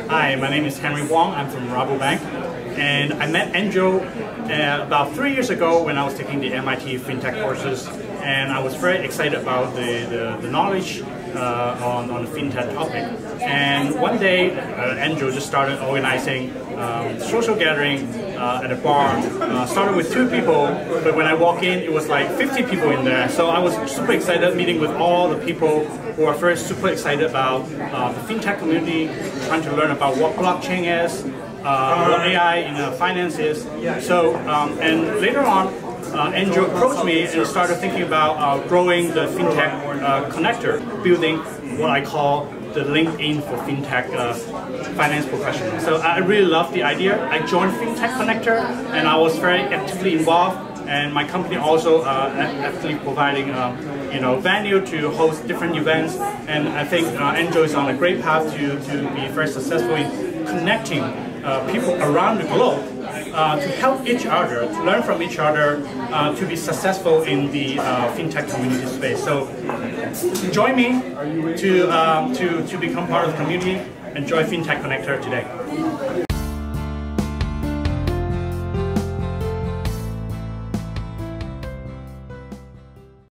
Hi, my name is Huang. I'm from Rabobank, and I met Angel about 3 years ago when I was taking the MIT FinTech courses, and I was very excited about the knowledge on the FinTech topic. And one day, Angel just started organizing social gathering at a bar. Started with 2 people, but when I walk in, it was like 50 people in there. So I was super excited meeting with all the people who are first super excited about the FinTech community, trying to learn about what blockchain is, what AI in finance is. So, and later on, Angel approached me and started thinking about growing the FinTech Connector, building what I call the LinkedIn for FinTech finance professionals. So I really loved the idea. I joined FinTech Connector and I was very actively involved, and my company also actively providing venue to host different events. And I think Angel is on a great path to be very successful in connecting people around the globe to help each other, to learn from each other, to be successful in the FinTech community space. So join me to become part of the community and join FinTech Connector today.